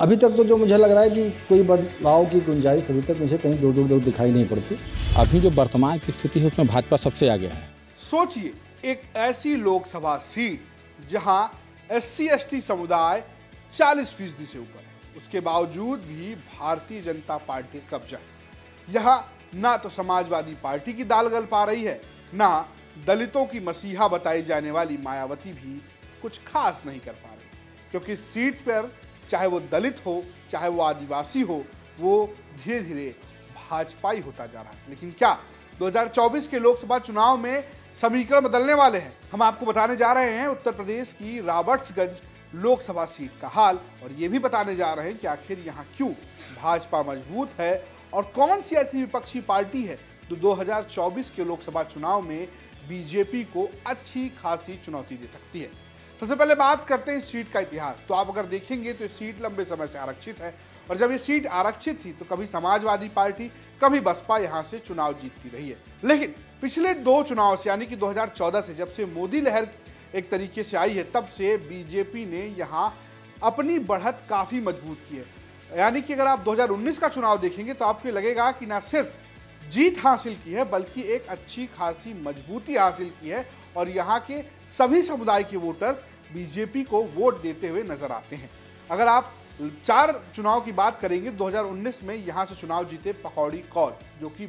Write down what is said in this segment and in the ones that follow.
अभी तक तो जो मुझे लग रहा है कि कोई बदलाव की गुंजाइश अभी तक मुझे कहीं दूर दूर दिखाई नहीं पड़ती। अभी जो वर्तमान की स्थिति है उसमें भाजपा सबसे आगे है। सोचिए, एक ऐसी लोकसभा सीट जहां SC/ST समुदाय 40% से ऊपर है, उसके बावजूद भी भारतीय जनता पार्टी कब्जा है। यहां ना तो समाजवादी पार्टी की दाल गल पा रही है, ना दलितों की मसीहा बताई जाने वाली मायावती भी कुछ खास नहीं कर पा रही, क्योंकि सीट पर चाहे वो दलित हो, चाहे वो आदिवासी हो, वो धीरे धीरे भाजपाई होता जा रहा है। लेकिन क्या 2024 के लोकसभा चुनाव में समीकरण बदलने वाले हैं? हम आपको बताने जा रहे हैं उत्तर प्रदेश की रॉबर्ट्सगंज लोकसभा सीट का हाल, और ये भी बताने जा रहे हैं कि आखिर यहाँ क्यों भाजपा मजबूत है और कौन सी ऐसी विपक्षी पार्टी है जो 2024 के लोकसभा चुनाव में बीजेपी को अच्छी खासी चुनौती दे सकती है। सबसे पहले बात करते हैं इस सीट का इतिहास। तो आप अगर देखेंगे तो ये सीट लंबे समय से आरक्षित है, और जब ये सीट आरक्षित थी तो कभी समाजवादी पार्टी, कभी बसपा यहां से चुनाव जीतती रही है। लेकिन पिछले 2 चुनाव से, यानी कि 2014 से, जब से मोदी लहर एक तरीके से आई है, तब से बीजेपी ने यहां अपनी बढ़त काफी मजबूत की है। यानी कि अगर आप 2019 का चुनाव देखेंगे तो आपको लगेगा कि ना सिर्फ जीत हासिल की है, बल्कि एक अच्छी खासी मजबूती हासिल की है, और यहाँ के सभी समुदाय के वोटर्स बीजेपी को वोट देते हुए नजर आते हैं। अगर आप 4 चुनाव की बात करेंगे, 2019 में यहाँ से चुनाव जीते पकौड़ी कौल, जो कि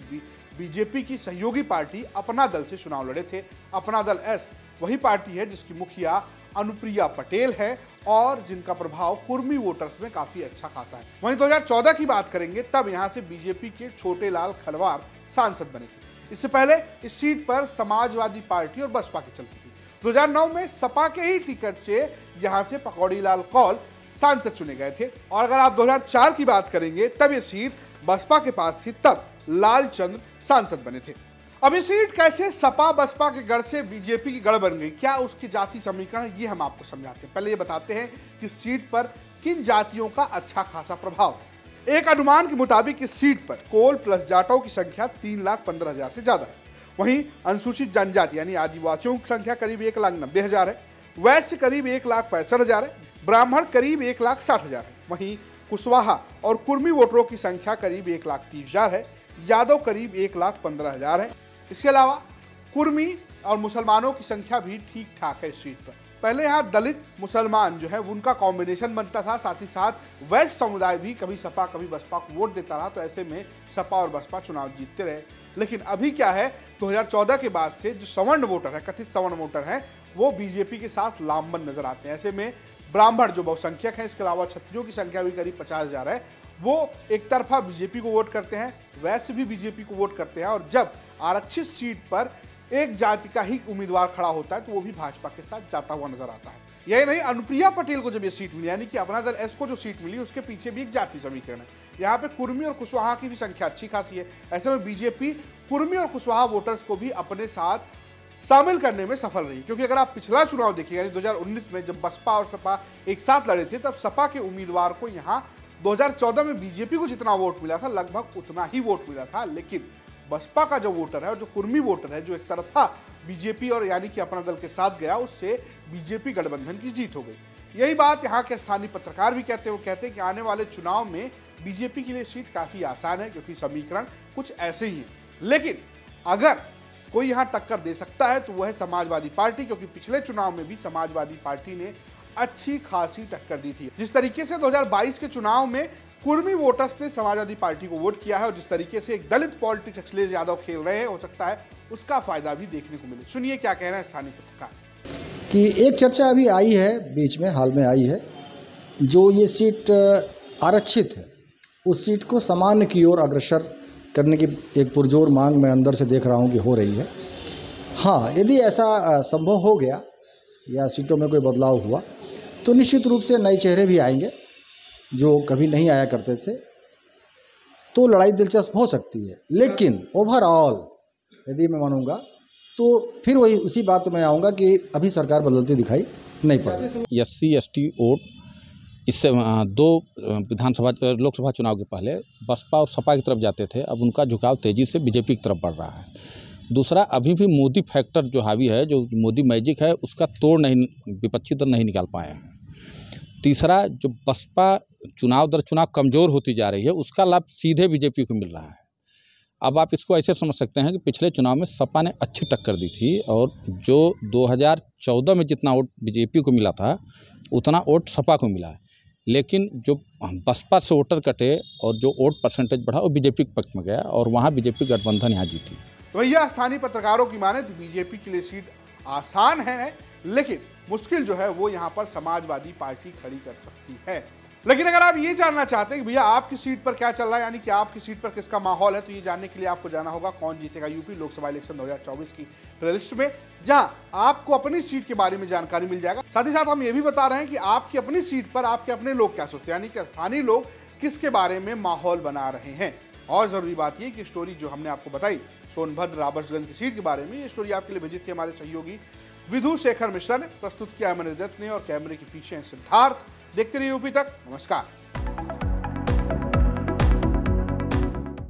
बीजेपी की सहयोगी पार्टी अपना दल से चुनाव लड़े थे। अपना दल एस वही पार्टी है जिसकी मुखिया अनुप्रिया पटेल है और जिनका प्रभाव कुर्मी वोटर्स में काफी अच्छा खासा है। वहीं 2014 की बात करेंगे, तब यहां से बीजेपी के छोटे लाल खलवार सांसद बने थे। इससे पहले इस सीट पर समाजवादी पार्टी और बसपा की चलती थी। 2009 में सपा के ही टिकट से यहां से पकौड़ी लाल कौल सांसद चुने गए थे, और अगर आप 2004 की बात करेंगे, तब ये सीट बसपा के पास थी, तब लालचंद्र सांसद बने थे। अब ये सीट कैसे सपा बसपा के गढ़ से बीजेपी की गढ़ बन गई, क्या उसकी जाति समीकरण, ये हम आपको समझाते हैं। पहले ये बताते हैं कि सीट पर किन जातियों का अच्छा खासा प्रभाव। एक अनुमान के मुताबिक इस सीट पर कोल प्लस जाटों की संख्या 3,15,000 से ज्यादा है। वहीं अनुसूचित जनजाति यानी आदिवासियों की संख्या करीब 1,90,000 है, वैश्य करीब 1,65,000 है, ब्राह्मण करीब 1,60,000 है, वहीं कुशवाहा और कुर्मी वोटरों की संख्या करीब 1,30,000 है, यादव करीब 1,15,000 है। इसके अलावा कुर्मी और मुसलमानों की संख्या भी ठीक ठाक है इस सीट पर। पहले यहाँ दलित मुसलमान जो है उनका कॉम्बिनेशन बनता था, साथ ही साथ वैश्य समुदाय भी कभी सपा कभी बसपा को वोट देता रहा, तो ऐसे में सपा और बसपा चुनाव जीतते रहे। लेकिन अभी क्या है, 2014 के बाद से जो सवर्ण वोटर है, कथित सवर्ण वोटर है, वो बीजेपी के साथ लामबंद नजर आते हैं। ऐसे में ब्राह्मण जो बहुसंख्यक है, इसके अलावा क्षत्रियों की संख्या भी करीब 50,000 है, वो एक तरफा बीजेपी को वोट करते हैं, वैसे भी बीजेपी को वोट करते हैं, और जब आरक्षित सीट पर एक जाति का ही उम्मीदवार खड़ा होता है तो वो भी भाजपा के साथ जाता हुआ नजर आता है। यही नहीं, अनुप्रिया पटेल को जब ये सीट मिली, यानी कि अपना दल एस को जो सीट मिली, उसके पीछे भी एक जाति समीकरण है। यहाँ पे कुर्मी और कुशवाहा की भी संख्या अच्छी खासी है। ऐसे में बीजेपी कुर्मी और कुशवाहा वोटर्स को भी अपने साथ शामिल करने में सफल रही, क्योंकि अगर आप पिछला चुनाव देखिए, यानी 2019 में जब बसपा और सपा एक साथ लड़े थे, तब सपा के उम्मीदवार को यहाँ 2014 में बीजेपी को जितना वोट मिला था, लगभग उतना ही वोट मिला था। लेकिन बसपा का जो वोटर है और जो कुर्मी वोटर है, जो एक तरफा बीजेपी और यानी कि अपना दल के साथ गया, उससे बीजेपी गठबंधन की जीत हो गई। यही बात यहाँ के स्थानीय पत्रकार भी कहते हैं। वो कहते हैं कि आने वाले चुनाव में बीजेपी के लिए सीट काफी आसान है, क्योंकि समीकरण कुछ ऐसे ही है। लेकिन अगर कोई यहाँ टक्कर दे सकता है तो वह है समाजवादी पार्टी, क्योंकि पिछले चुनाव में भी समाजवादी पार्टी ने अच्छी खासी टक्कर दी थी। जिस तरीके से 2022 के चुनाव में कुर्मी वोटर्स ने समाजवादी पार्टी को वोट किया है, और जिस तरीके से एक दलित पॉलिटिक्स अखिलेश यादव खेल रहे हैं, हो सकता है उसका फायदा भी देखने को मिले। सुनिए क्या कह रहे हैं स्थानीय पत्रकार। कि एक चर्चा अभी आई है, बीच में हाल में आई है, जो ये सीट आरक्षित है, उस सीट को सामान्य की ओर अग्रसर करने की एक पुरजोर मांग मैं अंदर से देख रहा हूँ कि हो रही है। हाँ, यदि ऐसा संभव हो गया या सीटों में कोई बदलाव हुआ, तो निश्चित रूप से नए चेहरे भी आएंगे जो कभी नहीं आया करते थे, तो लड़ाई दिलचस्प हो सकती है। लेकिन ओवरऑल यदि मैं मानूंगा तो फिर वही उसी बात में आऊँगा कि अभी सरकार बदलती दिखाई नहीं पड़ रही। SC/ST वोट इससे 2 विधानसभा लोकसभा चुनाव के पहले बसपा और सपा की तरफ जाते थे, अब उनका झुकाव तेज़ी से बीजेपी की तरफ बढ़ रहा है। दूसरा, अभी भी मोदी फैक्टर जो हावी है, जो मोदी मैजिक है, उसका तोड़ नहीं विपक्षी दल नहीं निकाल पाए हैं। तीसरा, जो बसपा चुनाव दर चुनाव कमज़ोर होती जा रही है, उसका लाभ सीधे बीजेपी को मिल रहा है। अब आप इसको ऐसे समझ सकते हैं कि पिछले चुनाव में सपा ने अच्छी टक्कर दी थी और जो 2014 में जितना वोट बीजेपी को मिला था उतना वोट सपा को मिला है, लेकिन जो बसपा से वोटर कटे और जो वोट परसेंटेज बढ़ा वो बीजेपी के पक्ष में गया और वहाँ बीजेपी गठबंधन यहाँ जीती। तो भैया स्थानीय पत्रकारों की माने तो बीजेपी के लिए सीट आसान है, लेकिन मुश्किल जो है वो यहाँ पर समाजवादी पार्टी खड़ी कर सकती है। लेकिन अगर आप ये जानना चाहते हैं कि भैया आपकी सीट पर क्या चल रहा है, यानी कि आपकी सीट पर किसका माहौल है, तो ये जानने के लिए आपको जाना होगा कौन जीतेगा यूपी लोकसभा इलेक्शन 2024 की प्लेलिस्ट में, जहां आपको अपनी सीट के बारे में जानकारी मिल जाएगा। साथ ही साथ हम ये भी बता रहे हैं कि आपकी अपनी सीट पर आपके अपने लोग क्या सोचते हैं, यानी कि स्थानीय लोग किसके बारे में माहौल बना रहे हैं। और जरूरी बात यह कि स्टोरी जो हमने आपको बताई सोनभद्र राबर्ट्सगंज की सीट के बारे में, ये स्टोरी आपके लिए भेजी थी हमारे सहयोगी विधु शेखर मिश्रा ने, प्रस्तुत किया अमन रजत ने और कैमरे के पीछे हैं सिद्धार्थ। देखते रहिए यूपी तक। नमस्कार।